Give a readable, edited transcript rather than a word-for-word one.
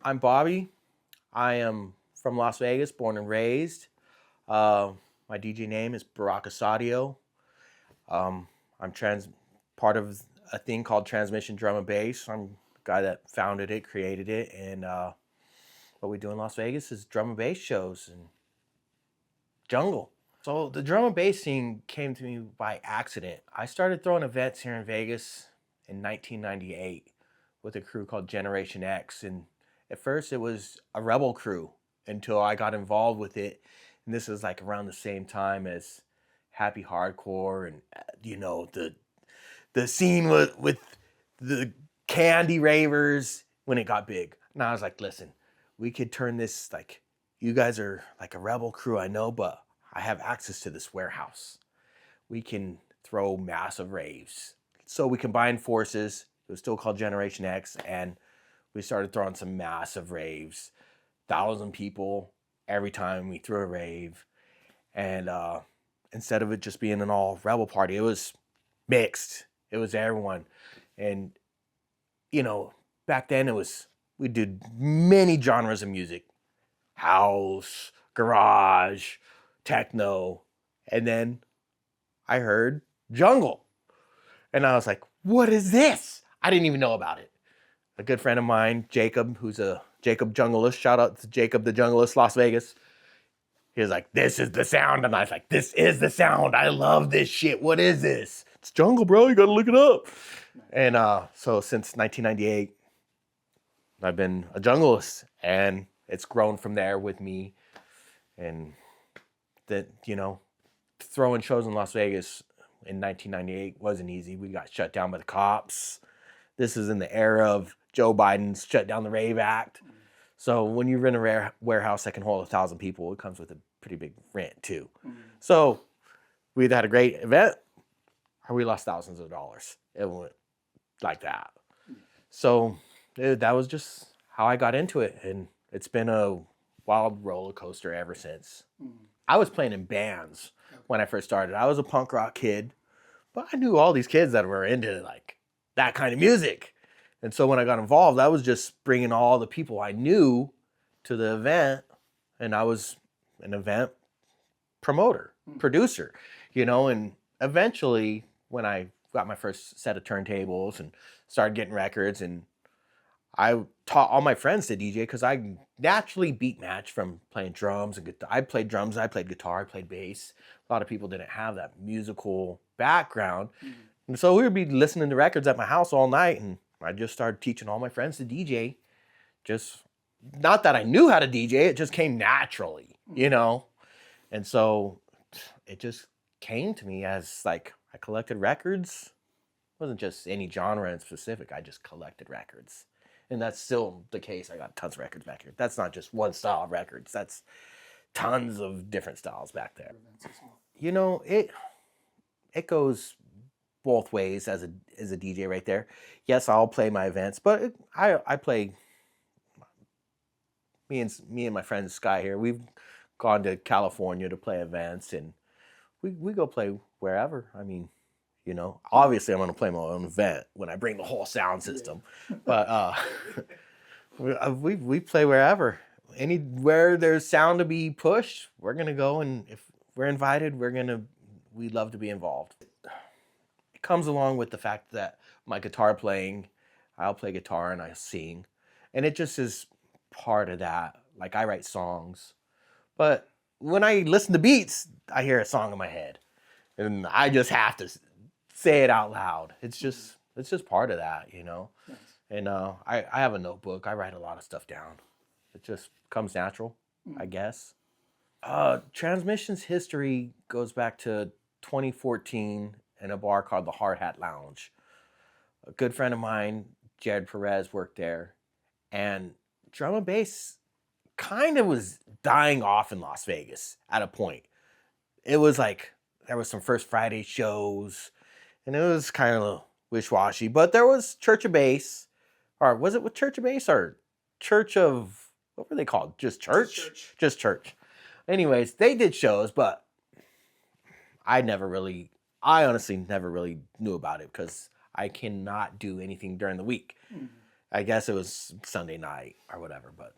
I'm Bobby. I am from Las Vegas, born and raised. My DJ name is Baraka Sadio. I'm part of a thing called Transmission Drum and Bass. I'm the guy that founded it, created it, and what we do in Las Vegas is drum and bass shows and jungle. So the drum and bass scene came to me by accident. I started throwing events here in Vegas in 1998 with a crew called Generation X, and at first it was a rebel crew until I got involved with it, and this was like around the same time as Happy Hardcore and the scene with the candy ravers when it got big. And I was like, listen, we could turn this, like, you guys are like a rebel crew, I know, but I have access to this warehouse. We can throw massive raves. So we combined forces. It was still called Generation X, and we started throwing some massive raves. 1,000 people every time we threw a rave. And instead of it just being an all rebel party, it was mixed. It was everyone. And, back then we did many genres of music. House, garage, techno. And then I heard jungle. And I was like, what is this? I didn't even know about it. A good friend of mine, Jacob, who's a Jacob Junglist, shout out to Jacob the Junglist, Las Vegas. He was like, this is the sound. And I was like, this is the sound. I love this shit. What is this? It's jungle, bro. You got to look it up. And so since 1998, I've been a junglist. And it's grown from there with me. And that, throwing shows in Las Vegas in 1998 wasn't easy. We got shut down by the cops. This is in the era of Joe Biden's shut down the Rave Act. So when you rent a warehouse that can hold 1,000 people, it comes with a pretty big rent too. So we either had a great event or we lost thousands of dollars. It went like that. So that was just how I got into it. And it's been a wild roller coaster ever since. I was playing in bands when I first started. I was a punk rock kid, but I knew all these kids that were into like that kind of music. And so when I got involved, I was just bringing all the people I knew to the event, and I was an event promoter, producer, and eventually when I got my first set of turntables and started getting records, and I taught all my friends to DJ because I naturally beat match from playing drums and guitar. I played drums, I played guitar, I played bass. A lot of people didn't have that musical background. And so we would be listening to records at my house all night, and I just started teaching all my friends to DJ. Just, not that I knew how to DJ, it just came naturally, And so it just came to me as like I collected records. It wasn't just any genre in specific, I just collected records. And that's still the case. I got tons of records back here. That's not just one style of records. That's tons of different styles back there. It goes both ways as a DJ right there. Yes, I'll play my events, but I play. Me and my friend Sky here. We've gone to California to play events, and we go play wherever. I mean, obviously I'm going to play my own event when I bring the whole sound system, but we play wherever. Anywhere there's sound to be pushed, we're going to go, and if we're invited, we'd love to be involved. It comes along with the fact that my guitar playing, I'll play guitar and I sing, and it just is part of that. Like, I write songs, but when I listen to beats, I hear a song in my head, and I just have to say it out loud. It's just part of that, Nice. And I have a notebook. I write a lot of stuff down. It just comes natural, I guess. Transmission's history goes back to 2014 in a bar called the Hard Hat Lounge. A good friend of mine, Jared Perez, worked there, and drum and bass kind of was dying off in Las Vegas at a point. It was like there was some First Friday shows, and it was kind of wish-washy, but there was Church of Bass, or was it with Church of Bass or Church of, what were they called? Just Church? Just Church. Anyways, they did shows, but I honestly never really knew about it because I cannot do anything during the week. I guess it was Sunday night or whatever, but